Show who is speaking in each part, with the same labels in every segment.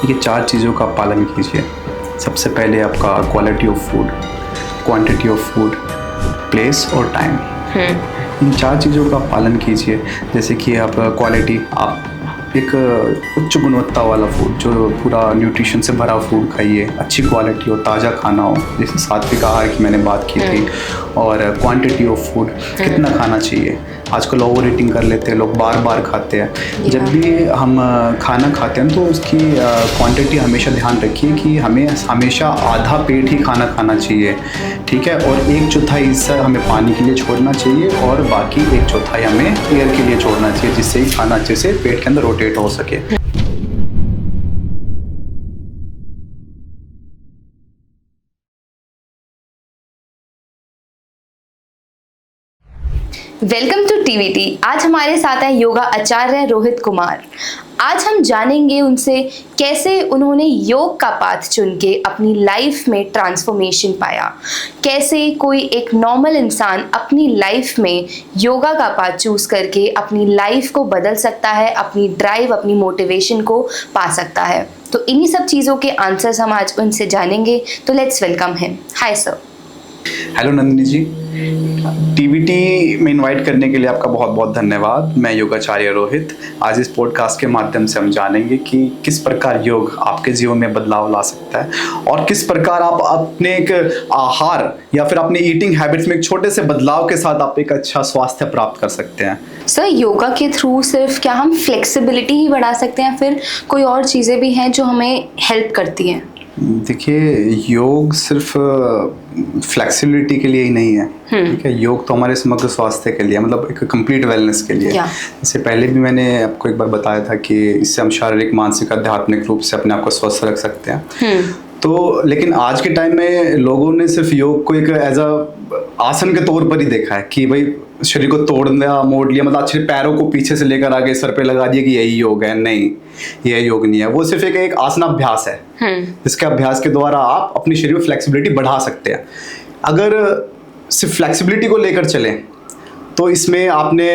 Speaker 1: ये 4 चीज़ों का पालन कीजिए। सबसे पहले आपका quality of food, quantity of food, place और टाइम। इन 4 चीज़ों का पालन कीजिए। जैसे कि आप क्वालिटी, आप एक उच्च गुणवत्ता वाला फूड, जो पूरा न्यूट्रिशन से भरा फूड खाइए, अच्छी क्वालिटी हो, ताज़ा खाना हो, जैसे सात्विक आहार की मैंने बात की थी। और क्वांटिटी ऑफ फूड, कितना खाना चाहिए। आजकल ओवर ईटिंग कर लेते हैं लोग, बार बार खाते हैं। जब भी हम खाना खाते हैं तो उसकी क्वांटिटी हमेशा ध्यान रखिए कि हमें हमेशा आधा पेट ही खाना खाना चाहिए, ठीक है। और 1/4 हिस्सा हमें पानी के लिए छोड़ना चाहिए और बाकी 1/4 हमें एयर के लिए छोड़ना चाहिए, जिससे ही खाना अच्छे से पेट के अंदर रोटेट हो सके।
Speaker 2: Welcome to TVT. आज हमारे साथ है योगा आचार्य रोहित कुमार। आज हम जानेंगे उनसे कैसे उन्होंने योग का पाथ चुन के अपनी लाइफ में ट्रांसफॉर्मेशन पाया, कैसे कोई एक नॉर्मल इंसान अपनी लाइफ में योगा का पाथ चूज करके अपनी लाइफ को बदल सकता है, अपनी ड्राइव, अपनी मोटिवेशन को पा सकता है। तो इन्हीं सब चीज़ों के आंसर्स हम आज उनसे जानेंगे। तो let's welcome him. Hi sir.
Speaker 1: Hello Nandini ji, TVT में इनवाइट करने के लिए आपका बहुत बहुत धन्यवाद। मैं योगाचार्य रोहित। आज इस पॉडकास्ट के माध्यम से हम जानेंगे कि किस प्रकार योग आपके जीवन में बदलाव ला सकता है और किस प्रकार आप अपने एक आहार या फिर अपने ईटिंग हैबिट्स में एक छोटे से बदलाव के साथ आप एक अच्छा स्वास्थ्य प्राप्त कर सकते हैं।
Speaker 2: सर, योगा के थ्रू सिर्फ क्या हम फ्लेक्सिबिलिटी ही बढ़ा सकते हैं, फिर कोई और चीज़ें भी हैं जो हमें हेल्प करती हैं?
Speaker 1: देखिए, योग सिर्फ फ्लेक्सिबिलिटी के लिए ही नहीं है, ठीक है। योग तो हमारे समग्र स्वास्थ्य के लिए, मतलब एक कंप्लीट वेलनेस के लिए। इससे पहले भी मैंने आपको एक बार बताया था कि इससे हम शारीरिक, मानसिक, आध्यात्मिक रूप से अपने आप को स्वस्थ रख सकते हैं। तो लेकिन आज के टाइम में लोगों ने सिर्फ योग को एक एज अ आसन के तौर पर ही देखा है कि भाई शरीर को तोड़ दिया, मोड़ लिया, मतलब अच्छे पैरों को पीछे से लेकर आगे सर पे लगा दिया कि यही योग है। नहीं, यह योग नहीं है। वो सिर्फ एक आसनाभ्यास है जिसके अभ्यास के द्वारा आप अपने शरीर में फ्लेक्सिबिलिटी बढ़ा सकते हैं। अगर सिर्फ फ्लेक्सिबिलिटी को लेकर चलें तो इसमें आपने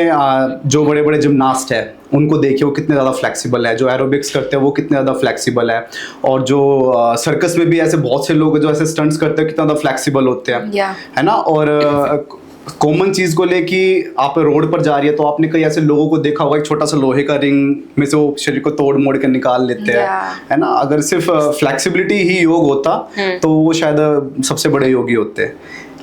Speaker 1: जो बड़े बड़े जिमनास्ट है उनको देखिए, वो कितने ज़्यादा फ्लेक्सिबल है। जो एरोबिक्स करते हैं वो कितने ज़्यादा फ्लेक्सिबल है। और जो सर्कस में भी ऐसे बहुत से लोग जो ऐसे स्टंट्स करते हैं कितना ज़्यादा फ्लेक्सिबल होते हैं, है ना। और कॉमन चीज़ को लेके आप रोड पर जा रही है तो आपने कई ऐसे लोगों को देखा होगा, एक छोटा सा लोहे का रिंग में से वो शरीर को तोड़ मोड़ कर निकाल लेते हैं, है ना। अगर सिर्फ फ्लेक्सिबिलिटी ही योग होता तो वो शायद सबसे बड़े योगी होते।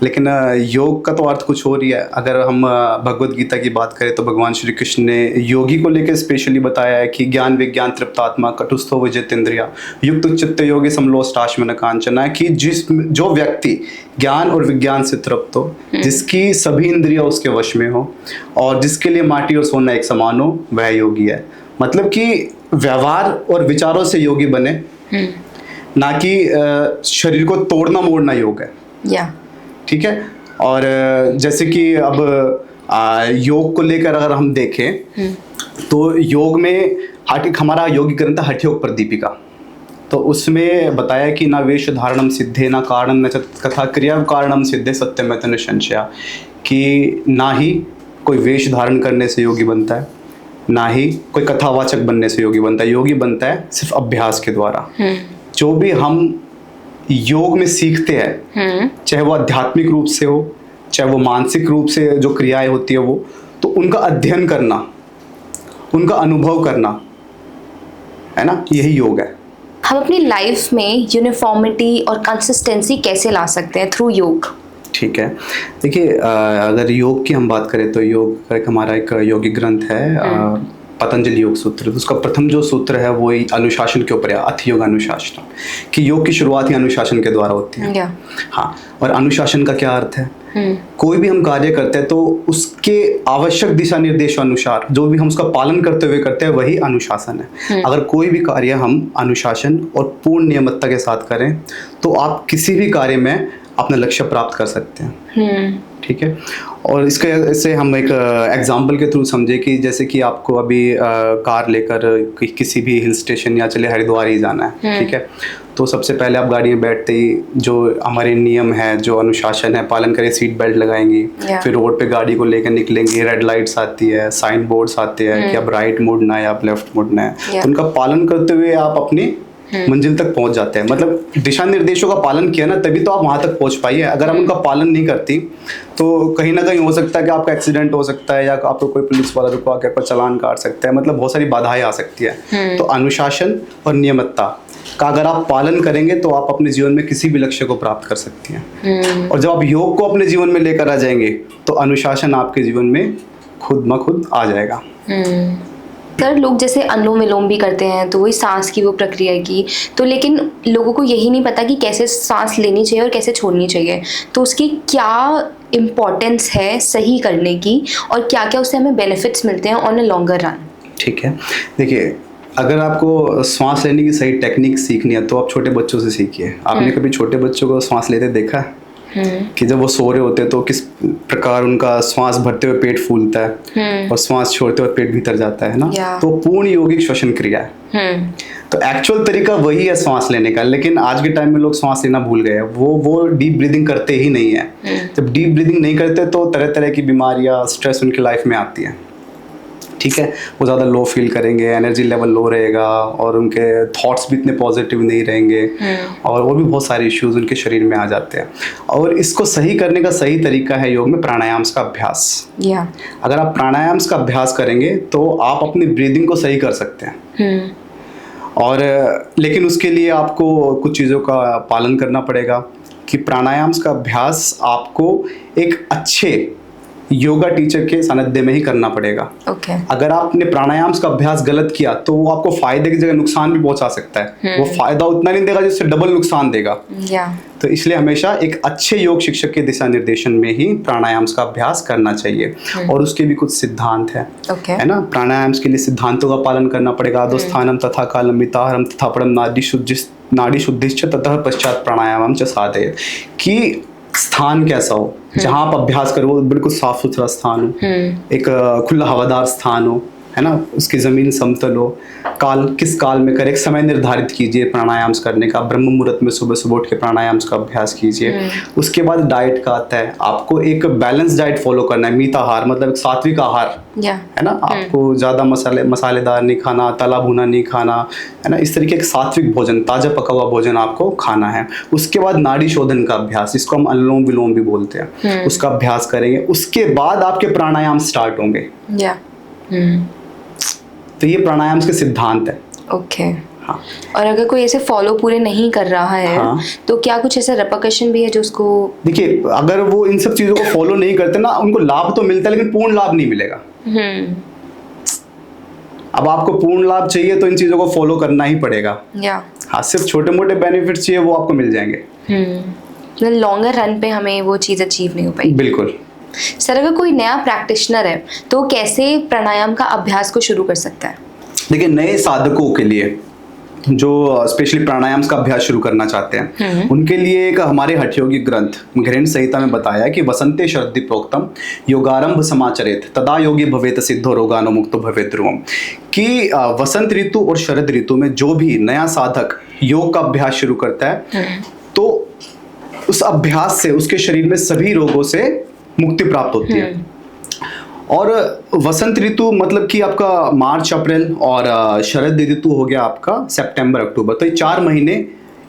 Speaker 1: लेकिन योग का तो अर्थ कुछ और ही है। अगर हम भगवत गीता की बात करें तो भगवान श्री कृष्ण ने योगी को लेकर स्पेशली बताया है कि ज्ञान विज्ञान तृप्तात्मा कटुस्थो विजितेंद्रिया युक्त चित्त योगी समलोष्टाश्म न कांचना, कि जो व्यक्ति ज्ञान और विज्ञान से तृप्त हो, जिसकी सभी इंद्रियां उसके वश में हो और जिसके लिए माटी और सोना एक समान हो, वह योगी है। मतलब कि व्यवहार और विचारों से योगी बने, ना कि शरीर को तोड़ना मोड़ना योग है, ठीक है। और जैसे कि अब योग को लेकर अगर हम देखें तो योग में हमारा योगी ग्रंथ है हठ योग प्रदीपिका। तो उसमें बताया कि ना वेश धारणम सिद्धे ना कारणम न कथा क्रिया कारणम सिद्धे सत्यमेत न संशया, कि ना ही कोई वेश धारण करने से योगी बनता है, ना ही कोई कथावाचक बनने से योगी बनता है। योगी बनता है सिर्फ अभ्यास के द्वारा। जो भी हम योग में सीखते हैं, चाहे वो आध्यात्मिक रूप से हो, चाहे वो मानसिक रूप से जो क्रियाएं होती है वो, तो उनका अध्ययन करना, उनका अनुभव करना, है ना, यही योग है।
Speaker 2: हम अपनी लाइफ में यूनिफॉर्मिटी और कंसिस्टेंसी कैसे ला सकते हैं थ्रू योग? ठीक है,
Speaker 1: देखिए, अगर योग की हम बात करें तो योग एक हमारा एक योगी ग्रंथ है, पतंजलि योग सूत्र। तो उसका प्रथम जो सूत्र है वो अनुशासन के ऊपर है, अथ योग अनुशासन, कि योग की शुरुआत ही अनुशासन के द्वारा होती है। हाँ, और अनुशासन का क्या अर्थ है? कोई भी हम कार्य करते हैं तो उसके आवश्यक दिशा निर्देशों अनुसार जो भी हम उसका पालन करते हुए करते हैं वही अनुशासन है। अगर कोई भी कार्य हम अनुशासन और पूर्ण नियमितता के साथ करें तो आप किसी भी कार्य में अपना लक्ष्य प्राप्त कर सकते हैं, ठीक है। और इससे हम एक एग्जाम्पल के थ्रू समझे कि जैसे कि आपको अभी कार लेकर किसी भी हिल स्टेशन या चले हरिद्वार ही जाना है, ठीक है। तो सबसे पहले आप गाड़ी में बैठते ही जो हमारे नियम है, जो अनुशासन है, पालन करें, सीट बेल्ट लगाएंगी, फिर रोड पे गाड़ी को लेकर निकलेंगे, रेड लाइट्स आती है, साइन बोर्ड्स आते हैं कि अब राइट मुड़ना है, आप लेफ्ट मुड़ना है, तो उनका पालन करते हुए आप अपनी मंजिल तक पहुंच जाते हैं। मतलब दिशा निर्देशों का पालन किया ना, तभी तो आप वहां तक पहुंच पाइए। अगर आप उनका पालन नहीं करती तो कहीं ना कहीं हो सकता है कि आपका एक्सीडेंट हो सकता है, या आपको कोई पुलिस वाला रुकवा के आपका चालान काट सकता है। मतलब बहुत सारी बाधाएं आ सकती है। तो अनुशासन और नियमितता का अगर आप पालन करेंगे तो आप अपने जीवन में किसी भी लक्ष्य को प्राप्त कर सकती हैं। और जब आप योग को अपने जीवन में लेकर आ जाएंगे तो अनुशासन आपके जीवन में खुद ब खुद आ जाएगा।
Speaker 2: सर, लोग जैसे अनुलोम विलोम भी करते हैं, तो वही सांस की वो प्रक्रिया की, तो लेकिन लोगों को यही नहीं पता कि कैसे सांस लेनी चाहिए और कैसे छोड़नी चाहिए। तो उसकी क्या इम्पोर्टेंस है सही करने की, और क्या क्या उससे हमें बेनिफिट्स मिलते हैं ऑन अ लॉन्गर रन?
Speaker 1: ठीक है, देखिए, अगर आपको श्वास लेने की सही टेक्निक सीखनी है तो आप छोटे बच्चों से सीखिए। आपने कभी छोटे बच्चों को श्वास लेते देखा है कि जब वो सो रहे होते हैं तो किस प्रकार उनका श्वास भरते हुए पेट फूलता है और श्वास छोड़ते हुए पेट भीतर जाता है ना? तो पूर्ण यौगिक श्वसन क्रिया है। तो एक्चुअल तरीका वही है श्वास लेने का, लेकिन आज के टाइम में लोग श्वास लेना भूल गए हैं। वो डीप ब्रीदिंग करते ही नहीं है। जब डीप ब्रीदिंग नहीं करते तो तरह तरह की बीमारियां, स्ट्रेस उनकी लाइफ में आती है। ठीक है, वो ज़्यादा लो फील करेंगे, एनर्जी लेवल लो रहेगा और उनके थॉट्स भी इतने पॉजिटिव नहीं रहेंगे, और भी बहुत सारे इश्यूज उनके शरीर में आ जाते हैं। और इसको सही करने का सही तरीका है योग में प्राणायाम का अभ्यास। अगर आप प्राणायाम का अभ्यास करेंगे तो आप अपनी ब्रीदिंग को सही कर सकते हैं। और लेकिन उसके लिए आपको कुछ चीज़ों का पालन करना पड़ेगा कि प्राणायाम का अभ्यास आपको एक अच्छे योगा टीचर के सानिध्य में ही करना पड़ेगा। अगर आपने प्राणायाम का अभ्यास गलत किया तो वो आपको फायदे की जगह नुकसान भी पहुंचा सकता है। वो फायदा उतना नहीं देगा जिससे डबल नुकसान देगा। तो इसलिए हमेशा एक अच्छे योग शिक्षक के दिशा निर्देशन में ही प्राणायाम का अभ्यास करना चाहिए। और उसके भी कुछ सिद्धांत है ना? प्राणायाम के लिए सिद्धांतों का पालन करना पड़ेगा। अधोस्थानम तथा कालम मिताहरम तथा परम नाड़ी शुद्धिश्च ततः पश्चात प्राणायामम च साधयेत्। कि स्थान कैसा हो, जहां आप अभ्यास करो वो बिल्कुल साफ सुथरा स्थान हो, एक खुला हवादार स्थान हो, है ना? उसकी जमीन समतल हो। काल किस काल में करें, एक समय निर्धारित कीजिए प्राणायाम करने का। ब्रह्म मुहूर्त में सुबह सुबह उठ के प्राणायाम का अभ्यास कीजिए। उसके बाद डाइट का आता है, आपको एक बैलेंस डाइट फॉलो करना है। मिताहार मतलब एक सात्विक आहार, है ना? आपको ज्यादा मसालेदार नहीं खाना, तला भुना नहीं खाना, है ना? इस तरीके का सात्विक भोजन, ताजा पका हुआ भोजन आपको खाना है। उसके बाद नाड़ी शोधन का अभ्यास, जिसको हम अनुलोम विलोम भी बोलते हैं, उसका अभ्यास करेंगे। उसके बाद आपके प्राणायाम स्टार्ट होंगे। तो ये प्राणायाम के सिद्धांत है। हाँ।
Speaker 2: और अगर कोई ऐसे फॉलो पूरे नहीं कर रहा है, तो क्या कुछ ऐसा रेपरकशन भी है जो उसको?
Speaker 1: देखिए, अगर वो इन सब चीजों को फॉलो नहीं करते ना, उनको लाभ तो मिलता है लेकिन पूर्ण लाभ नहीं मिलेगा। अब आपको पूर्ण लाभ चाहिए तो इन चीजों को फॉलो करना ही पड़ेगा। हाँ, सिर्फ छोटे मोटे बेनिफिट चाहिए वो आपको मिल जाएंगे।
Speaker 2: लॉन्गर रन पे हमें वो चीज अचीव नहीं हो पाई।
Speaker 1: बिल्कुल।
Speaker 2: सर, अगर कोई नया प्रैक्टिशनर है तो कैसे प्राणायाम का अभ्यास को शुरू कर सकता है?
Speaker 1: देखिए, नए साधकों के लिए जो स्पेशली प्राणायाम का अभ्यास शुरू करना चाहते हैं, उनके लिए एक हमारे हठयोगी ग्रंथ घृण संहिता में बताया कि वसंते शरदि प्रोक्तम योगारंभ समाचरेत तदा योगी भवेत सिद्धो रोगानो मुक्तो भवेत ध्रुवम। कि वसंत ऋतु और शरद ऋतु में जो भी नया साधक योग का अभ्यास शुरू करता है तो उस अभ्यास से उसके शरीर में सभी रोगों से मुक्ति प्राप्त होती है। और वसंत ऋतु मतलब कि आपका मार्च अप्रैल, और शरद ऋतु हो गया आपका सितंबर अक्टूबर। तो ये 4 महीने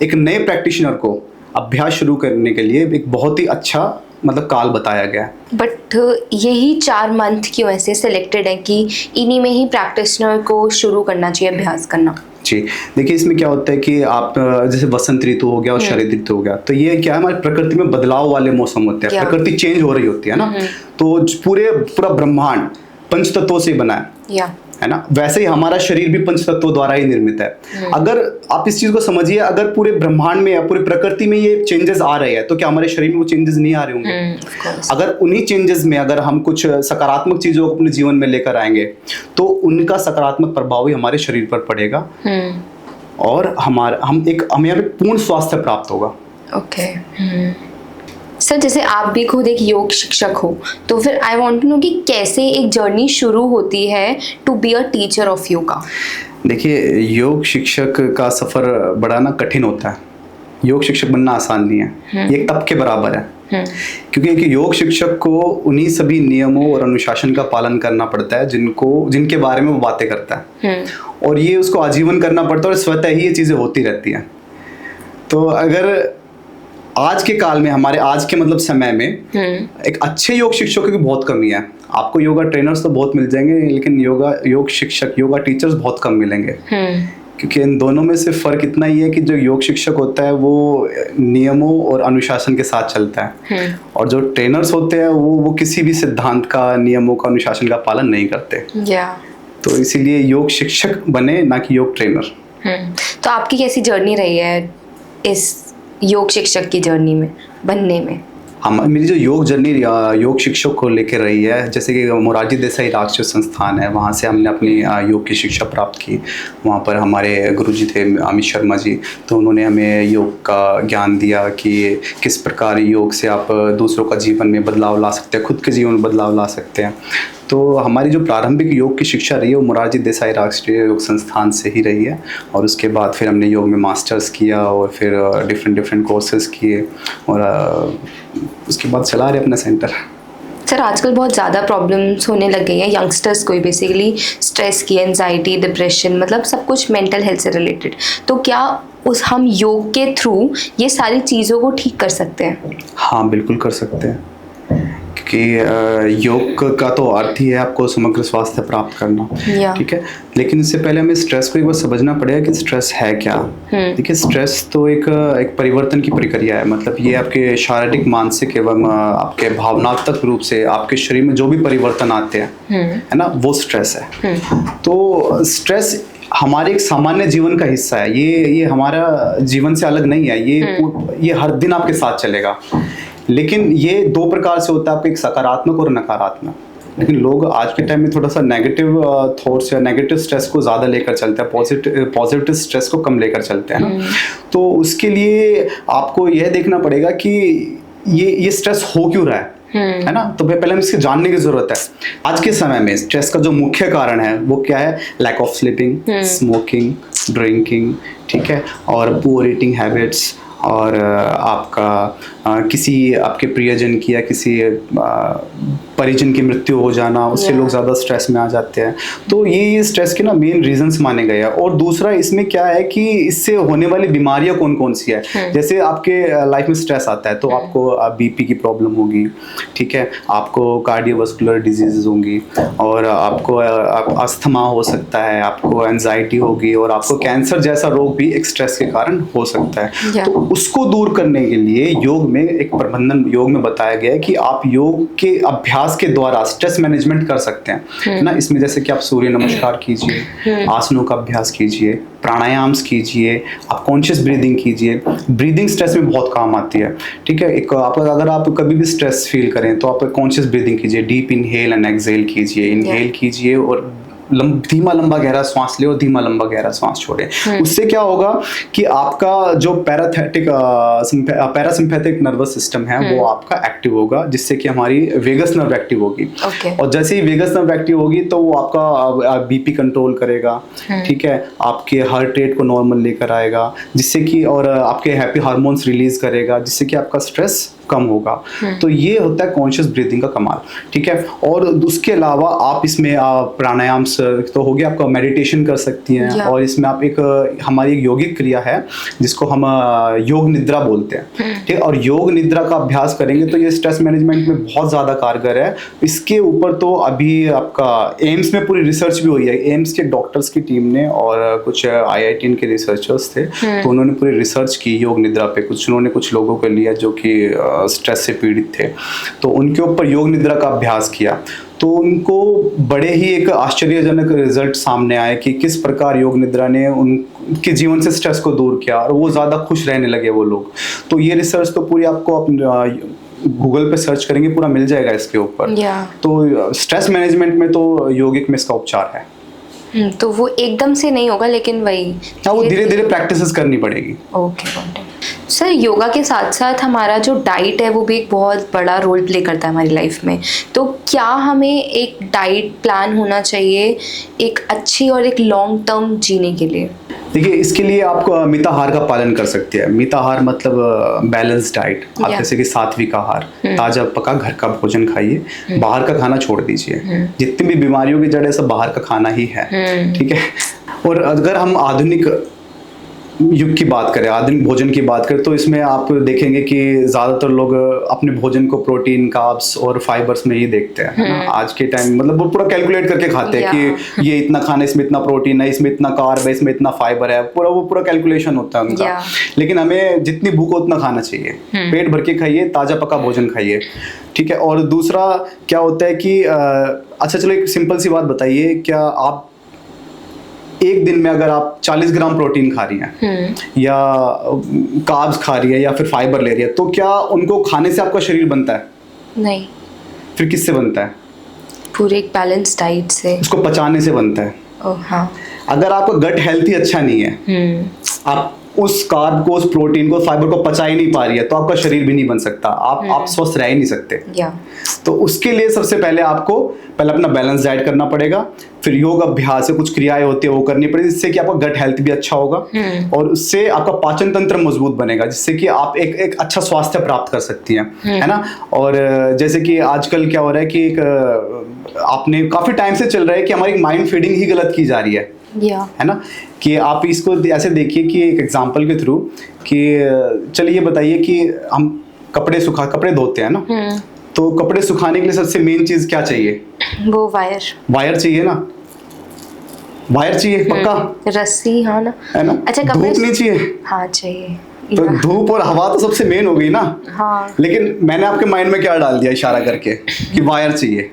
Speaker 1: एक नए प्रैक्टिशनर को अभ्यास शुरू करने के लिए एक बहुत ही अच्छा मतलब काल बताया गया।
Speaker 2: बट यही 4 मंथ क्यों ऐसे सिलेक्टेड है कि इन्हीं में ही प्रैक्टिशनर को शुरू करना चाहिए अभ्यास करना? जी,
Speaker 1: देखिए, इसमें क्या होता है कि आप जैसे वसंत ऋतु हो गया और शरद ऋतु हो गया, तो ये क्या है, हमारी प्रकृति में बदलाव वाले मौसम होते हैं। प्रकृति चेंज हो रही होती है ना। तो पूरा ब्रह्मांड पंच तत्वों से बना है ना? वैसे ही हमारा शरीर भी पंच तत्वों द्वारा ही निर्मित है। अगर आप इस चीज को समझिए, अगर पूरे ब्रह्मांड में या पूरी प्रकृति में ये चेंजेस आ रहे हैं तो क्या हमारे शरीर में वो चेंजेस नहीं आ रहे होंगे? अगर उन्हीं चेंजेस में अगर हम कुछ सकारात्मक चीजों को अपने जीवन में लेकर आएंगे तो उनका सकारात्मक प्रभाव ही हमारे शरीर पर पड़ेगा और हमें यहाँ पे पूर्ण स्वास्थ्य प्राप्त होगा।
Speaker 2: सर, जैसे आप भी खुद एक योग शिक्षक हो, तो फिर आई वांट टू नो कि कैसे एक जर्नी शुरू होती है to be a teacher of yoga?
Speaker 1: देखिए, योग शिक्षक का सफ़र बड़ा ना कठिन होता है। योग शिक्षक बनना आसान नहीं है। ये एक तप के बराबर है। क्योंकि एक योग शिक्षक को उन्हीं सभी नियमों और अनुशासन का पालन करना पड़ता है जिनके बारे में वो बातें करता है, और ये उसको आजीवन करना पड़ता है और स्वतः ही ये चीज़ें होती रहती हैं। तो अगर आज के काल में, हमारे आज के मतलब समय में एक अच्छे योग शिक्षकों की बहुत कमी है। आपको योगा ट्रेनर्स तो बहुत मिल जाएंगे, लेकिन योग शिक्षक, योगा टीचर्स बहुत कम मिलेंगे। क्योंकि इन दोनों में से फर्क इतना ही है कि जो योग शिक्षक होता है वो नियमों और अनुशासन के साथ चलता है, और जो ट्रेनर्स होते हैं वो किसी भी सिद्धांत का, नियमों का, अनुशासन का पालन नहीं करते। तो इसीलिए योग शिक्षक बने, ना कि योग ट्रेनर।
Speaker 2: तो आपकी कैसी जर्नी रही है इस योग शिक्षक की जर्नी में बनने में?
Speaker 1: मेरी जो योग जर्नी योग शिक्षक को लेकर रही है, जैसे कि मोरारजी देसाई राष्ट्रीय संस्थान है, वहाँ से हमने अपनी योग की शिक्षा प्राप्त की। वहाँ पर हमारे गुरुजी थे अमित शर्मा जी, तो उन्होंने हमें योग का ज्ञान दिया कि किस प्रकार योग से आप दूसरों का जीवन में बदलाव ला सकते हैं, खुद के जीवन में बदलाव ला सकते हैं। तो हमारी जो प्रारंभिक योग की शिक्षा रही है वो मोरारजी देसाई राष्ट्रीय योग संस्थान से ही रही है, और उसके बाद फिर हमने योग में मास्टर्स किया और फिर डिफरेंट कोर्सेज किए, और उसके बाद चला रहे अपना सेंटर।
Speaker 2: सर, आजकल बहुत ज़्यादा प्रॉब्लम्स होने लग गई हैं यंगस्टर्स को, बेसिकली स्ट्रेस की, एंजाइटी, डिप्रेशन, मतलब सब कुछ मेंटल हेल्थ से रिलेटेड। तो क्या हम योग के थ्रू ये सारी चीज़ों को ठीक कर सकते हैं?
Speaker 1: हाँ, बिल्कुल कर सकते हैं, क्योंकि योग का तो अर्थ ही है आपको समग्र स्वास्थ्य प्राप्त करना, ठीक है। लेकिन इससे पहले हमें स्ट्रेस को एक बार समझना पड़ेगा कि स्ट्रेस है क्या। देखिए, स्ट्रेस तो एक परिवर्तन की प्रक्रिया है। मतलब ये आपके शारीरिक, मानसिक एवं आपके भावनात्मक रूप से आपके शरीर में जो भी परिवर्तन आते हैं, है ना, वो स्ट्रेस है। तो स्ट्रेस हमारे एक सामान्य जीवन का हिस्सा है। ये हमारा जीवन से अलग नहीं है। ये हर दिन आपके साथ चलेगा। लेकिन ये दो प्रकार से होता है, आपको एक सकारात्मक और नकारात्मक। लेकिन लोग आज के टाइम में थोड़ा सा नेगेटिव थॉट्स या नेगेटिव स्ट्रेस को ज़्यादा लेकर चलते हैं, पॉजिटिव स्ट्रेस को कम लेकर चलते हैं ना। तो उसके लिए आपको यह देखना पड़ेगा कि ये स्ट्रेस हो क्यों रहा है ना। तो पहले हमें इसके जानने की जरूरत है। आज के समय में स्ट्रेस का जो मुख्य कारण है वो क्या है? Lack of sleeping, smoking, drinking, ठीक है, और पुअर ईटिंग हैबिट्स, और आपका किसी आपके प्रियजन की या किसी परिजन की मृत्यु हो जाना, उससे लोग ज़्यादा स्ट्रेस में आ जाते हैं। तो ये स्ट्रेस के ना मेन रीजंस माने गए हैं। और दूसरा इसमें क्या है कि इससे होने वाली बीमारियां कौन कौन सी है। जैसे आपके लाइफ में स्ट्रेस आता है तो आपको बीपी की प्रॉब्लम होगी, ठीक है, आपको कार्डियोवास्कुलर डिजीज होंगी, और आपको अस्थमा हो सकता है, आपको एंजाइटी होगी, और आपको कैंसर जैसा रोग भी एक स्ट्रेस के कारण हो सकता है। तो उसको दूर करने के लिए योग में एक प्रबंधन, योग में बताया गया है कि आप योग के अभ्यास के द्वारा स्ट्रेस मैनेजमेंट कर सकते हैं ना। इसमें जैसे कि आप सूर्य नमस्कार कीजिए, आसनों का अभ्यास कीजिए, प्राणायाम्स कीजिए, आप कॉन्शियस ब्रीदिंग कीजिए। ब्रीदिंग स्ट्रेस में बहुत काम आती है, ठीक है। अगर आप कभी भी स्ट्रेस फील करें तो आप कॉन्शियस ब्रीदिंग कीजिए, डीप इनहेल एंड एक्सहेल कीजिए। इनहेल कीजिए और धीमा लंबा गहरा सांस ले और धीमा लंबा गहरा सांस छोड़े। उससे क्या होगा कि आपका जो पैरासिम्पैथिक नर्वस सिस्टम है वो आपका एक्टिव होगा, जिससे कि हमारी वेगस नर्व एक्टिव होगी। और जैसे ही वेगस नर्व एक्टिव होगी तो वो आपका बीपी कंट्रोल करेगा, ठीक है, आपके हार्ट रेट को नॉर्मल लेकर आएगा, जिससे कि, और आपके हैप्पी हार्मोन्स रिलीज करेगा, जिससे कि आपका स्ट्रेस कम होगा। तो ये होता है कॉन्शियस ब्रीदिंग का कमाल, ठीक है। और उसके अलावा आप इसमें प्राणायाम तो हो गया, आपका मेडिटेशन कर सकती हैं, और इसमें आप हमारी एक यौगिक क्रिया है जिसको हम योग निद्रा बोलते हैं, ठीक है। और योग निद्रा का अभ्यास करेंगे तो ये स्ट्रेस मैनेजमेंट में बहुत ज़्यादा कारगर है। इसके ऊपर तो अभी आपका एम्स में पूरी रिसर्च भी हुई है। एम्स के डॉक्टर्स की टीम ने और कुछ IITN के रिसर्चर्स थे, तो उन्होंने पूरी रिसर्च की योग निद्रा पे। उन्होंने कुछ लोगों को लिया जो कि स्ट्रेस से पीड़ित थे, तो उनके ऊपर योग निद्रा का अभ्यास किया, तो उनको बड़े ही एक आश्चर्यजनक रिजल्ट सामने आए कि किस प्रकार योग निद्रा ने उनके जीवन से स्ट्रेस को दूर किया और वो ज़्यादा खुश रहने लगे वो लोग। तो ये रिसर्च तो पूरी आपको गूगल पे सर्च करेंगे पूरा मिल जाएगा इसके ऊपर। तो स्ट्रेस मैनेजमेंट में तो योगिक में इसका उपचार है।
Speaker 2: तो वो एकदम से नहीं होगा, लेकिन वही
Speaker 1: वो धीरे धीरे प्रैक्टिसेस करनी पड़ेगी।
Speaker 2: ओके। सर योगा के साथ साथ हमारा जो डाइट है वो भी एक बहुत बड़ा रोल प्ले करता है हमारी लाइफ में, तो क्या हमें एक डाइट प्लान होना चाहिए एक अच्छी और एक लॉन्ग टर्म जीने के लिए?
Speaker 1: देखिए, इसके लिए आप मिताहार का पालन कर सकते हैं। मिताहार मतलब बैलेंस डाइट। आप जैसे कि सात्विक आहार, ताजा पका घर का भोजन खाइए, बाहर का खाना छोड़ दीजिए। जितनी भी बीमारियों की जड़ है सब बाहर का खाना ही है, ठीक है। और अगर हम आधुनिक युग की बात करें, आधुनिक भोजन की बात करें, तो इसमें आप देखेंगे कि ज़्यादातर लोग अपने भोजन को प्रोटीन, कार्ब्स और फाइबर्स में ही देखते हैं, है ना। आज के टाइम मतलब वो पूरा कैलकुलेट करके खाते हैं कि ये इतना खाना, इसमें इतना प्रोटीन है, इसमें इतना कार्ब है, इसमें इतना फाइबर है, पूरा कैलकुलेशन होता है उनका। लेकिन हमें जितनी भूख हो उतना खाना चाहिए, पेट भर के खाइए, ताज़ा पका भोजन खाइए, ठीक है। और दूसरा क्या होता है कि अच्छा चलो एक सिंपल सी बात बताइए, क्या आप एक दिन में अगर आप 40 ग्राम प्रोटीन खा रही हैं या कार्ब्स खा रही है या फिर फाइबर ले रही है, तो क्या उनको खाने से आपका शरीर बनता है? नहीं। फिर किससे बनता है?
Speaker 2: पूरे एक बैलेंस डाइट से,
Speaker 1: उसको पचाने से बनता है।
Speaker 2: हाँ।
Speaker 1: अगर आपका गट हेल्थी अच्छा नहीं है, आप उस कार्ब को, उस प्रोटीन को, फाइबर को पचा ही नहीं पा रही है, तो आपका शरीर भी नहीं बन सकता, आप स्वस्थ रह ही नहीं सकते। तो उसके लिए सबसे पहले आपको अपना बैलेंस डाइट करना पड़ेगा, फिर योग अभ्यास से कुछ क्रियाएं होती है वो करनी पड़ेगी, जिससे कि आपका गट हेल्थ भी अच्छा होगा और उससे आपका पाचन तंत्र मजबूत बनेगा, जिससे कि आप एक अच्छा स्वास्थ्य प्राप्त कर सकती हैं, है ना। और जैसे कि आजकल क्या हो रहा है कि आपने काफी टाइम से चल रहा है कि हमारी माइंड फीडिंग ही गलत की जा रही है, है ना। कि आप इसको ऐसे देखिए कि एक एग्जांपल के थ्रू कि चलिए बताइए कि हम कपड़े धोते हैं ना, तो कपड़े सुखाने के लिए सबसे मेन चीज क्या चाहिए?
Speaker 2: वो वायर
Speaker 1: चाहिए ना, वायर चाहिए पक्का,
Speaker 2: रस्सी, हाँ ना,
Speaker 1: है ना। अच्छा, धूप नहीं चाहिए?
Speaker 2: हाँ चाहिए।
Speaker 1: तो धूप और हवा तो सबसे मेन हो गई ना।
Speaker 2: हाँ।
Speaker 1: लेकिन मैंने आपके माइंड में क्या डाल दिया इशारा करके कि वायर चाहिए,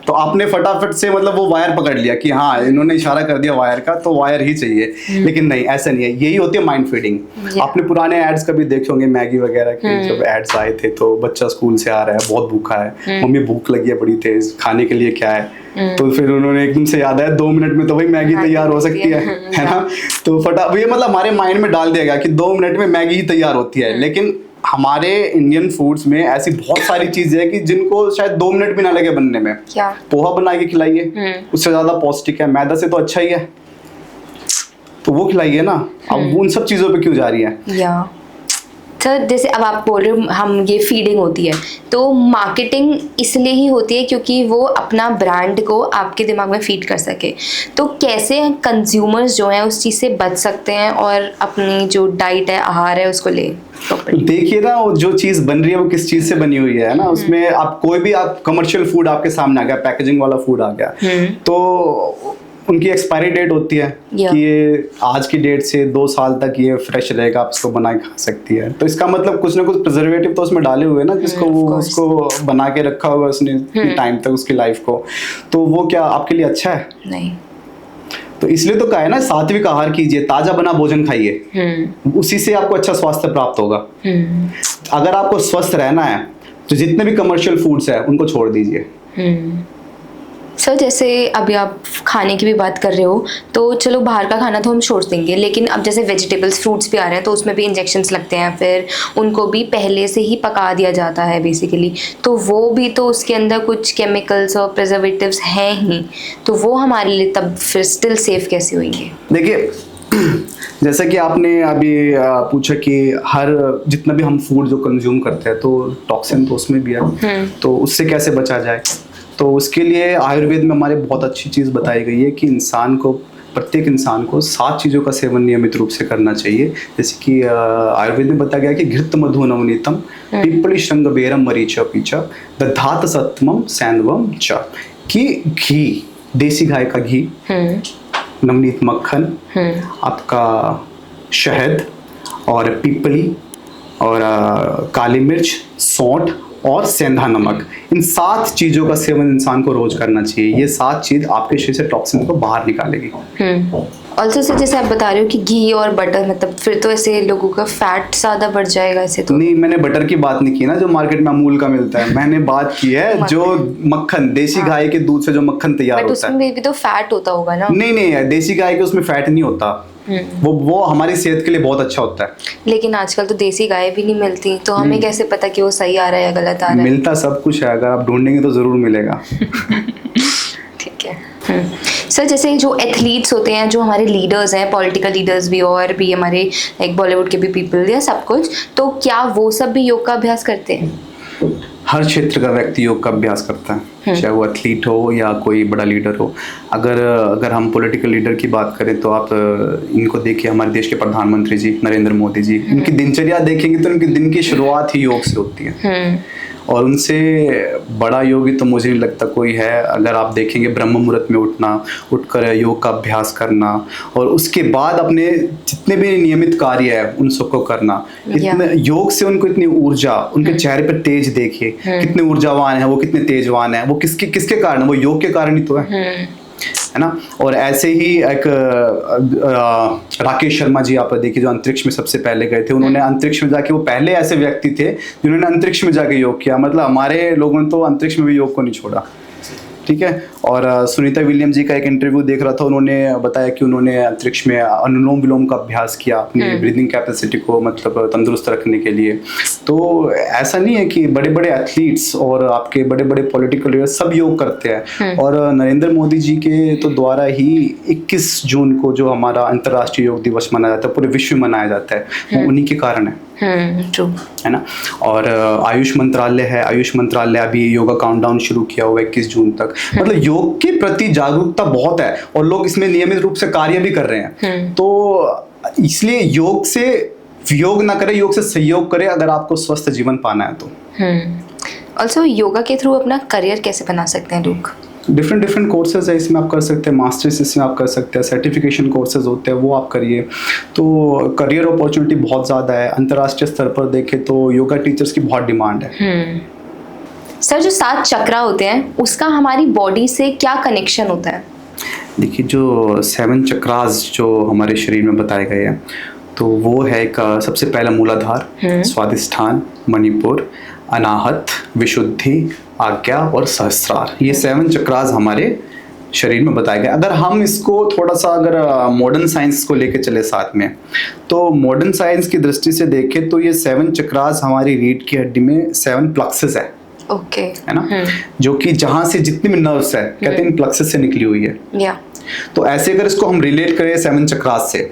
Speaker 1: तो आपने फटाफट से मतलब वो वायर पकड़ लिया कि हाँ इन्होंने इशारा कर दिया वायर का, तो वायर ही चाहिए। लेकिन नहीं, ऐसा नहीं है। यही होती है माइंड फीडिंग। आपने पुराने एड्स कभी देखे होंगे मैगी वगैरह के, जब एड्स आए थे, तो बच्चा स्कूल से आ रहा है, बहुत भूखा है, मम्मी भूख लगी है बड़ी तेज, खाने के लिए क्या है, तो फिर उन्होंने एकदम से याद आया 2 मिनट में तो भाई मैगी तैयार हो सकती है ना। तो ये मतलब हमारे माइंड में डाल दिया गया कि 2 मिनट में मैगी ही तैयार होती है। लेकिन हमारे इंडियन फूड्स में ऐसी बहुत सारी चीजें हैं कि जिनको शायद 2 मिनट भी ना लगे बनने में। क्या? पोहा बना के खिलाइए, उससे ज्यादा पौष्टिक है, मैदा से तो अच्छा ही है, तो वो खिलाइए ना। अब उन सब चीजों पे क्यों जा रही है?
Speaker 2: सर जैसे अब आप बोल रहे हो हम ये फीडिंग होती है, तो मार्केटिंग इसलिए ही होती है क्योंकि वो अपना ब्रांड को आपके दिमाग में फीड कर सके। तो कैसे कंज्यूमर्स जो हैं उस चीज़ से बच सकते हैं और अपनी जो डाइट है, आहार है, उसको ले?
Speaker 1: देखिए ना, जो चीज़ बन रही है वो किस चीज़ से बनी हुई है ना। उसमें आप कोई भी कमर्शियल फूड आपके सामने आ गया, पैकेजिंग वाला फूड आ गया, तो उनकी एक्सपायरी डेट होती है कि ये आज की डेट से 2 साल तक ये फ्रेश रहेगा, आप इसको बना के खा सकती है। तो इसका मतलब कुछ ना कुछ प्रिजर्वेटिव तो उसमें डाले हुए ना, जिसको वो उसको बना के रखा हुआ उसने टाइम तक उसकी लाइफ को, तो वो क्या आपके लिए अच्छा है? नहीं। तो इसलिए तो कहा है ना, सात्विक आहार कीजिए, ताजा बना भोजन खाइए, उसी से आपको अच्छा स्वास्थ्य प्राप्त होगा। अगर आपको स्वस्थ रहना है तो जितने भी कमर्शियल फूड्स है उनको छोड़ दीजिए।
Speaker 2: सर जैसे अभी आप खाने की भी बात कर रहे हो, तो चलो बाहर का खाना तो हम छोड़ देंगे, लेकिन अब जैसे वेजिटेबल्स, फ्रूट्स भी आ रहे हैं, तो उसमें भी इंजेक्शंस लगते हैं, फिर उनको भी पहले से ही पका दिया जाता है बेसिकली, तो वो भी तो उसके अंदर कुछ केमिकल्स और प्रिजर्वेटिव्स हैं ही, तो वो हमारे लिए तब फिर स्टिल सेफ कैसे होंगे?
Speaker 1: देखिए, जैसा कि आपने अभी पूछा कि हर जितना भी हम फूड जो कंज्यूम करते हैं तो टॉक्सिन तो उसमें भी है, तो उससे कैसे बचा जाए? तो उसके लिए आयुर्वेद में हमारे बहुत अच्छी चीज़ बताई गई है कि प्रत्येक इंसान को 7 चीज़ों का सेवन नियमित रूप से करना चाहिए। जैसे कि आयुर्वेद में बताया गया कि घृत मधु नवनीतम पिप्पली श्रृंग बेरम मरीच पीच दधात सत्वम सैंधवम च, कि घी, देसी गाय का घी, नवनीत मक्खन, आपका शहद और पिपली और काली मिर्च, सौंठ और सेंधा नमक, इन 7 चीज़ों का सेवन इंसान को रोज करना चाहिए। ये 7 चीज़ आपके शरीर से टॉक्सिन को बाहर निकालेगी।
Speaker 2: ऑल्सो सर जैसे आप बता रहे हो कि घी और बटर, मतलब फिर तो ऐसे लोगों का फैट ज़्यादा बढ़ जाएगा ऐसे तो।
Speaker 1: नहीं, मैंने बटर की बात नहीं की ना जो मार्केट में अमूल का मिलता है, मैंने बात की है जो मक्खन, देसी गाय के दूध से जो मक्खन तैयार होता है।
Speaker 2: उसमें भी तो फैट होता होगा ना?
Speaker 1: नहीं, देसी गाय के उसमें फैट नहीं होता, वो हमारी सेहत के लिए बहुत अच्छा होता है।
Speaker 2: लेकिन आजकल तो देसी गाय भी नहीं मिलती, तो हमें कैसे पता कि वो सही आ रहा है या गलत आ रहा है?
Speaker 1: मिलता सब कुछ है, अगर आप ढूंढेंगे तो जरूर मिलेगा।
Speaker 2: ठीक है। सर जैसे जो एथलीट्स होते हैं, जो हमारे लीडर्स हैं, पॉलिटिकल लीडर्स भी और भी हमारे लाइक बॉलीवुड के भी पीपल या सब कुछ, तो क्या वो सब भी योग का अभ्यास करते हैं?
Speaker 1: हर क्षेत्र का व्यक्ति योग का अभ्यास करता है, चाहे वो एथलीट हो या कोई बड़ा लीडर हो। अगर हम पॉलिटिकल लीडर की बात करें तो आप इनको देखिए, हमारे देश के प्रधानमंत्री जी नरेंद्र मोदी जी, इनकी दिनचर्या देखेंगे तो उनके दिन की शुरुआत ही योग से होती है। और उनसे बड़ा योगी तो मुझे नहीं लगता कोई है। अगर आप देखेंगे ब्रह्म मुहूर्त में उठकर योग का अभ्यास करना और उसके बाद अपने जितने भी नियमित कार्य है उन सबको करना, इतने योग से उनको इतनी ऊर्जा, उनके चेहरे पर तेज देखिए कितने ऊर्जावान है वो, कितने तेजवान है वो, किसके कारण? वो योग के कारण ही तो है ना। और ऐसे ही एक राकेश शर्मा जी आप देखिए, जो अंतरिक्ष में सबसे पहले गए थे, उन्होंने अंतरिक्ष में जाके, वो पहले ऐसे व्यक्ति थे जिन्होंने अंतरिक्ष में जाके योग किया। मतलब हमारे लोगों ने तो अंतरिक्ष में भी योग को नहीं छोड़ा, ठीक है। और सुनीता विलियम जी का एक इंटरव्यू देख रहा था, उन्होंने बताया कि उन्होंने अंतरिक्ष में अनुलोम विलोम का अभ्यास किया अपनी ब्रीदिंग कैपेसिटी को मतलब तंदुरुस्त रखने के लिए। तो ऐसा नहीं है कि बड़े बड़े एथलीट्स और आपके बड़े बड़े पॉलिटिकल लीडर सब योग करते हैं। और नरेंद्र मोदी जी के तो द्वारा ही 21 जून को जो हमारा अंतर्राष्ट्रीय योग दिवस मनाया जाता है, पूरे विश्व में मनाया जाता है, वो उन्हीं के कारण है। है ना। और आयुष मंत्रालय है, आयुष मंत्रालय अभी योगा काउंटडाउन शुरू किया हुआ है 21 जून तक। मतलब योग के प्रति जागरूकता बहुत है और लोग इसमें नियमित रूप से कार्य भी कर रहे हैं। तो इसलिए योग ना करें, योग से सहयोग करें अगर आपको स्वस्थ जीवन पाना है तो।
Speaker 2: ऑल्सो योगा के थ्रू अपना करियर कैसे बना सकते हैं लोग?
Speaker 1: डिफरेंट कोर्सेज है, इसमें आप कर सकते हैं, मास्टर्स इसमें आप कर सकते हैं, सर्टिफिकेशन कोर्सेज होते हैं वो आप करिए। तो करियर अपॉर्चुनिटी बहुत ज़्यादा है। अंतर्राष्ट्रीय स्तर पर देखें तो योगा टीचर्स की बहुत डिमांड है।
Speaker 2: सर जो 7 चक्रा होते हैं उसका हमारी बॉडी से क्या कनेक्शन होता है?
Speaker 1: देखिए, जो 7 चक्रास जो हमारे शरीर में बताए गए हैं, तो वो है सबसे पहला मूलाधार, स्वादिष्ठान, मणिपुर, अनाहत, विशुद्धि, आज्ञा और सहस्रार। ये 7 चक्रास हमारे शरीर में बताए गए। अगर हम इसको थोड़ा सा अगर मॉडर्न साइंस को लेके चले साथ में, तो मॉडर्न साइंस की दृष्टि से देखें तो ये 7 चक्रास हमारी रीढ़ की हड्डी में 7 प्लक्सेस है।
Speaker 2: ओके।
Speaker 1: है ना। जो कि जहां से जितनी भी नर्व्स है कहते हैं प्लक्सेस से निकली हुई है। तो ऐसे अगर इसको हम रिलेट करें 7 चक्रास से,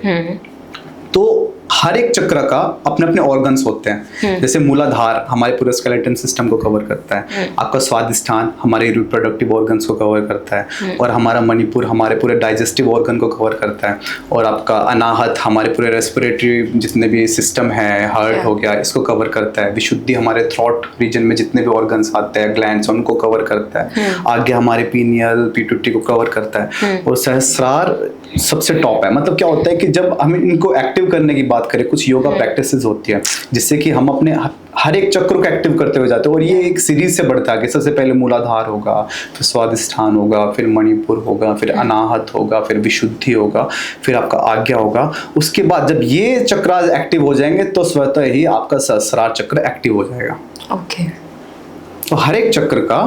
Speaker 1: तो हर एक चक्र का अपने अपने ऑर्गन्स होते हैं। जैसे मूलाधार हमारे पूरे स्केलेटन सिस्टम को कवर करता है, आपका स्वादिष्ठान हमारे रिप्रोडक्टिव ऑर्गन्स को कवर करता है, और हमारा मणिपुर हमारे पूरे डाइजेस्टिव ऑर्गन को कवर करता है, और आपका अनाहत हमारे पूरे रेस्पिरेटरी जितने भी सिस्टम है, हार्ट हो गया, इसको कवर करता है। विशुद्धि हमारे थ्रोट रीजन में जितने भी ऑर्गन्स आते हैं, ग्लैंड्स, उनको कवर करता है। आगे हमारे पीनियल पीट्यूटरी को कवर करता है, और सहस्रार सबसे टॉप है। मतलब क्या होता है कि जब हम इनको एक्टिव करने की बात करें, कुछ योगा प्रैक्टिसेस होती है जिससे कि हम अपने हर एक चक्र को एक्टिव करते हुए जाते हैं, और ये एक सीरीज से बढ़ता है कि सबसे पहले मूलाधार होगा, फिर स्वादिष्ठान होगा, फिर मणिपुर होगा, फिर अनाहत होगा, फिर विशुद्धि होगा, फिर आपका आज्ञा होगा। उसके बाद जब ये चक्र एक्टिव हो जाएंगे तो स्वतः ही आपका सहस्रार चक्र एक्टिव हो जाएगा।
Speaker 2: ओके।
Speaker 1: तो हर एक चक्र का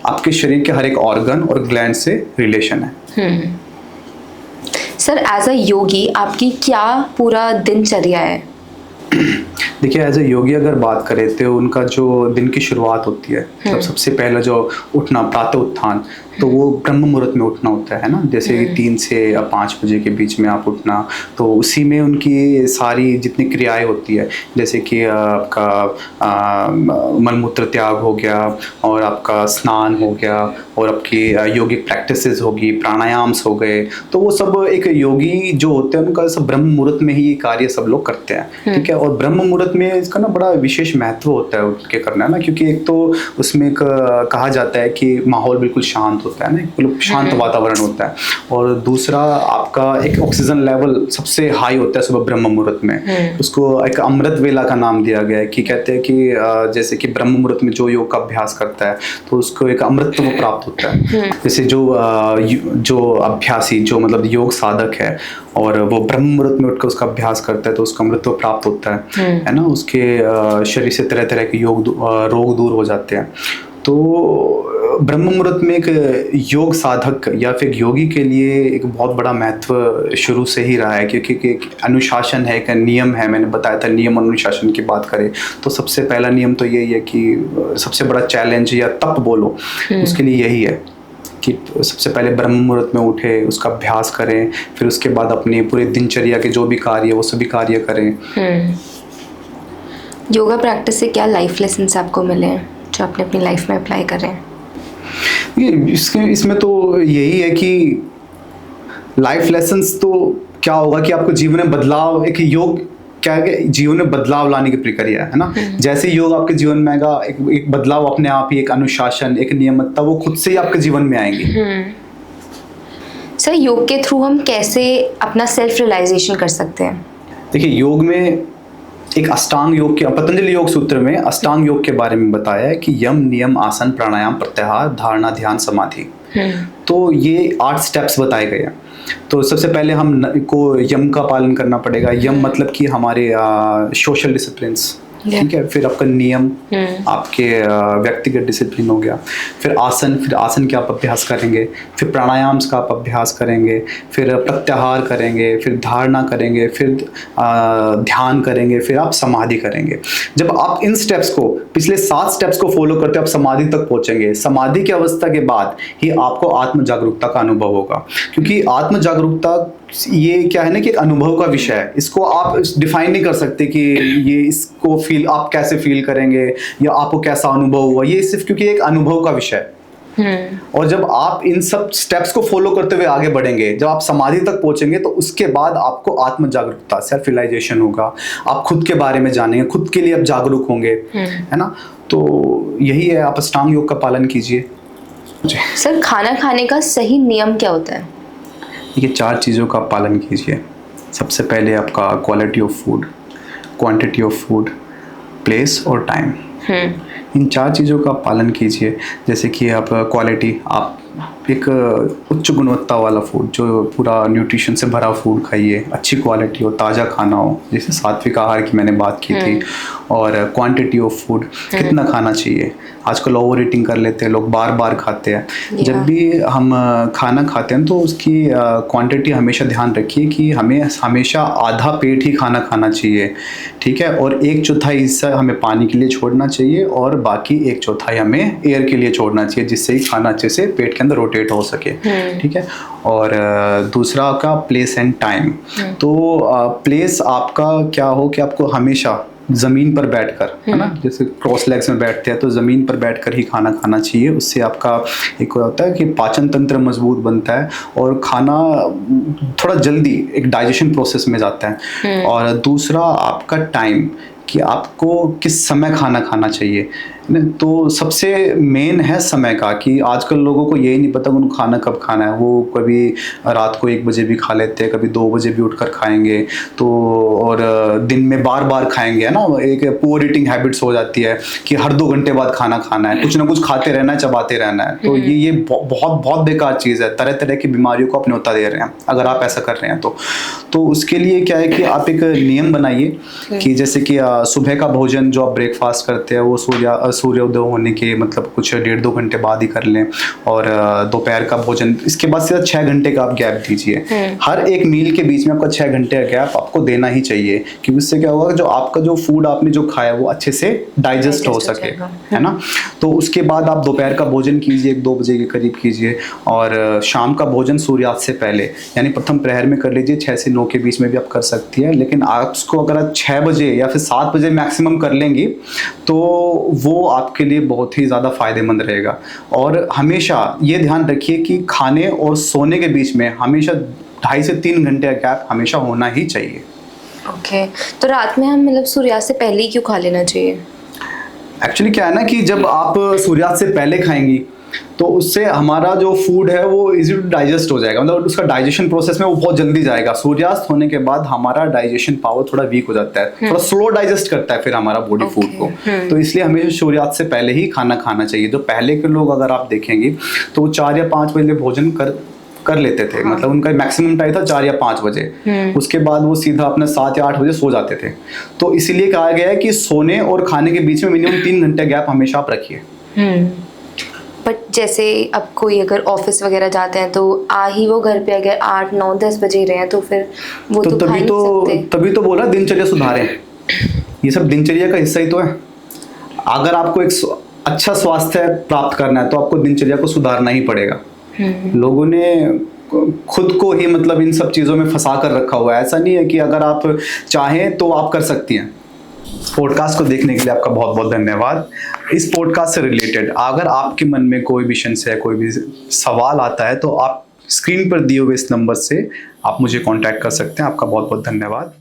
Speaker 1: आपके शरीर के हर एक ऑर्गन और ग्लैंड से रिलेशन है।
Speaker 2: सर एज अ योगी आपकी क्या पूरा दिनचर्या है?
Speaker 1: देखिए, एज ए योगी अगर बात करें तो उनका जो दिन की शुरुआत होती है, तब सबसे पहला जो उठना, प्रातः उत्थान, तो वो ब्रह्म मुहूर्त में उठना होता है ना। जैसे 3 से 5 बजे के बीच में आप उठना, तो उसी में उनकी सारी जितनी क्रियाएं होती है, जैसे कि आपका मलमूत्र त्याग हो गया, और आपका स्नान हो गया, और आपकी योगिक प्रैक्टिसेस होगी, प्राणायाम्स हो गए, तो वो सब एक योगी जो होते हैं उनका सब ब्रह्म मुहूर्त में ही कार्य सब लोग करते हैं। ठीक है। और ब्रह्म मुहूर्त में इसका ना बड़ा विशेष महत्व होता है उनके करना ना, क्योंकि एक तो उसमें कहा जाता है कि माहौल बिल्कुल शांत होता है ना, मतलब शांत वातावरण होता है। और दूसरा आपका एक ऑक्सीजन लेवल सबसे हाई होता है सुबह ब्रह्म मुहूर्त में। उसको एक अमृत वेला का नाम दिया गया है कि कहते हैं कि जैसे कि ब्रह्म मुहूर्त में जो योग का अभ्यास करता है तो उसको एक अमृतत्व प्राप्त होता है। जैसे जो अभ्यासी जो मतलब योग साधक है और वो ब्रह्म मुहूर्त में उठकर उसका अभ्यास करता है तो उसको अमृतत्व प्राप्त होता है ना। उसके शरीर से तरह तरह के रोग दूर हो जाते हैं। तो ब्रह्म मुहूर्त में एक योग साधक या फिर योगी के लिए एक बहुत बड़ा महत्व शुरू से ही रहा है, क्योंकि एक अनुशासन है, एक नियम है। मैंने बताया था नियम और अनुशासन की बात करें तो सबसे पहला नियम तो यही है कि सबसे बड़ा चैलेंज या तप बोलो उसके लिए यही है कि सबसे पहले ब्रह्म मुहूर्त में उठे, उसका अभ्यास करें, फिर उसके बाद अपनी पूरी दिनचर्या के जो भी कार्य वो सभी कार्य करें।
Speaker 2: योगा प्रैक्टिस से क्या लाइफ लेसन्स आपको मिले हैं जो आपने अपनी लाइफ में अप्लाई करें?
Speaker 1: इसमें तो यही है कि लाइफ लेसन्स तो क्या होगा कि आपको जीवन में बदलाव, एक योग क्या है, जीवन में बदलाव लाने की प्रक्रिया है ना। जैसे योग आपके जीवन में आएगा, एक बदलाव अपने आप ही, एक अनुशासन, एक नियमितता वो खुद से ही आपके जीवन में आएंगी।
Speaker 2: सर, योग के थ्रू हम कैसे अपना सेल्फ रियलाइजेशन कर सकते हैं?
Speaker 1: देखिए, योग में एक अष्टांग योग के, पतंजलि योग सूत्र में अष्टांग योग के बारे में बताया है कि यम, नियम, आसन, प्राणायाम, प्रत्याहार, धारणा, ध्यान, समाधि। तो ये 8 स्टेप्स बताए गए हैं। तो सबसे पहले हम को यम का पालन करना पड़ेगा। यम मतलब कि हमारे सोशल डिसिप्लिन्स, ठीक है। फिर आपका नियम आपके व्यक्तिगत डिसिप्लिन हो गया। फिर आसन के आप अभ्यास करेंगे। फिर प्राणायाम का आप अभ्यास करेंगे। फिर प्रत्याहार करेंगे। फिर धारणा करेंगे। फिर ध्यान करेंगे। फिर आप समाधि करेंगे। जब आप इन स्टेप्स को, पिछले 7 स्टेप्स को फॉलो करते हो, आप समाधि तक पहुंचेंगे। समाधि की अवस्था के बाद ही आपको आत्म जागरूकता का अनुभव होगा, क्योंकि आत्म जागरूकता ये क्या है ना कि एक अनुभव का विषय है। इसको आप डिफाइन नहीं कर सकते कि ये इसको फील आप कैसे फील करेंगे या आपको कैसा अनुभव हुआ, ये सिर्फ क्योंकि एक अनुभव का विषय है। और जब आप इन सब स्टेप्स को फॉलो करते हुए आगे बढ़ेंगे, जब आप समाधि तक पहुंचेंगे तो उसके बाद आपको आत्म जागरूकता, सेल्फ रियलाइजेशन होगा। आप खुद के बारे में जानेंगे, खुद के लिए आप जागरूक होंगे, है ना। तो यही है, आप अष्टांग योग का पालन कीजिए।
Speaker 2: सर, खाना खाने का सही नियम क्या होता है?
Speaker 1: ये 4 चीज़ों का पालन कीजिए। सबसे पहले आपका quality of food, quantity of food, place और टाइम। इन 4 चीज़ों का पालन कीजिए। जैसे कि आप क्वालिटी, आप एक उच्च गुणवत्ता वाला फूड, जो पूरा न्यूट्रिशन से भरा फूड खाइए, अच्छी क्वालिटी हो, ताज़ा खाना हो, जैसे सात्विक आहार की मैंने बात की थी। और क्वांटिटी ऑफ फूड, कितना खाना चाहिए। आजकल ओवर ईटिंग कर लेते हैं लोग, बार बार खाते हैं। जब भी हम खाना खाते हैं तो उसकी क्वांटिटी हमेशा ध्यान रखिए कि हमें हमेशा आधा पेट ही खाना खाना चाहिए, ठीक है। और 1/4 हिस्सा हमें पानी के लिए छोड़ना चाहिए और बाकी 1/4 हमें एयर के लिए छोड़ना चाहिए, जिससे ही खाना अच्छे से पेट के अंदर रोटेट हो सके, ठीक है। और दूसरा का प्लेस एंड टाइम। तो प्लेस आपका क्या हो कि आपको हमेशा ज़मीन पर बैठकर, है ना, जैसे क्रॉस लेग्स में बैठते हैं तो ज़मीन पर बैठकर ही खाना खाना चाहिए। उससे आपका एक होता है कि पाचन तंत्र मजबूत बनता है और खाना थोड़ा जल्दी एक डाइजेशन प्रोसेस में जाता है। और दूसरा आपका टाइम, कि आपको किस समय खाना खाना चाहिए। तो सबसे मेन है समय का, कि आजकल लोगों को यही नहीं पता उनको खाना कब खाना है। वो कभी रात को 1 बजे भी खा लेते हैं, कभी 2 बजे भी उठकर खाएंगे, तो और दिन में बार बार खाएंगे, है ना। एक पुअर ईटिंग हैबिट्स हो जाती है कि हर 2 घंटे बाद खाना खाना है, कुछ ना कुछ खाते रहना है, चबाते रहना है। तो ये बहुत बहुत बेकार चीज़ है। तरह तरह की बीमारियों को आप न्योता दे रहे हैं अगर आप ऐसा कर रहे हैं तो उसके लिए क्या है कि आप एक नियम बनाइए कि जैसे कि सुबह का भोजन जो आप ब्रेकफास्ट करते हैं वो सूर्योदय होने के मतलब कुछ 1.5-2 घंटे बाद ही कर लें। और दोपहर का भोजन इसके बाद सीधा 6 घंटे का आप गैप दीजिए। हर एक मील के बीच में आपका 6 घंटे का गैप आपको देना ही चाहिए, क्योंकि उससे क्या होगा, जो आपका जो फूड आपने जो खाया वो अच्छे से डाइजेस्ट हो सके, है ना। तो उसके बाद आप दोपहर का भोजन कीजिए 1-2 बजे के करीब कीजिए। और शाम का भोजन सूर्यास्त से पहले, यानी प्रथम प्रहर में कर लीजिए। 6 से 9 के बीच में भी आप कर सकती है, लेकिन आप उसको अगर आप 6 बजे या फिर 7 बजे मैक्सिमम कर लेंगी तो वो आपके लिए बहुत ही ज़्यादा फायदेमंद रहेगा। और हमेशा ये ध्यान रखिए कि खाने और सोने के बीच में हमेशा 2.5 से 3 घंटे का गैप हमेशा होना ही चाहिए।
Speaker 2: ओके, तो रात में हम मतलब सूर्यास्त से पहले ही क्यों खा लेना चाहिए?
Speaker 1: एक्चुअली क्या है ना कि जब आप सूर्यास्त से पहले खाएंगी तो उससे हमारा जो फूड है वो इजी टू डाइजेस्ट हो जाएगा, मतलब उसका डाइजेशन प्रोसेस में वो बहुत जल्दी जाएगा। सूर्यास्त होने के बाद हमारा डाइजेशन पावर थोड़ा वीक हो जाता है, थोड़ा स्लो डाइजेस्ट करता है फिर हमारा बॉडी फूड को। तो इसलिए हमेशा सूर्यास्त से पहले ही खाना खाना चाहिए। जो पहले के लोग अगर आप देखेंगे तो वो 4 या 5 बजे भोजन कर लेते थे। हाँ। मतलब उनका मैक्सिमम टाइम था 4 या 5 बजे। उसके बाद वो सीधा अपना 7 या 8 बजे सो जाते थे। तो इसीलिए कहा गया है कि सोने और खाने के बीच में मिनिमम 3 घंटे गैप हमेशा आप रखिए।
Speaker 2: बट जैसे अब कोई अगर ऑफिस वगैरह जाते हैं तो ही वो घर पे अगर 8, 9, 10 बजे रहे हैं तो फिर वो तो खा नहीं सकते।
Speaker 1: तभी तो बोला दिनचर्या सुधारें। ये सब दिनचर्या का हिस्सा ही तो है। अगर आपको एक अच्छा स्वास्थ्य प्राप्त करना है तो आपको दिनचर्या को सुधारना ही पड़ेगा। लोगों ने खुद को ही मतलब इन सब चीज़ों में फंसा कर रखा हुआ है। ऐसा नहीं है कि अगर आप चाहें तो आप कर सकती हैं। पॉडकास्ट को देखने के लिए आपका बहुत बहुत धन्यवाद। इस पॉडकास्ट से रिलेटेड अगर आपके मन में कोई भी संशय, कोई भी सवाल आता है तो आप स्क्रीन पर दिए हुए इस नंबर से आप मुझे कांटेक्ट कर सकते हैं। आपका बहुत बहुत धन्यवाद।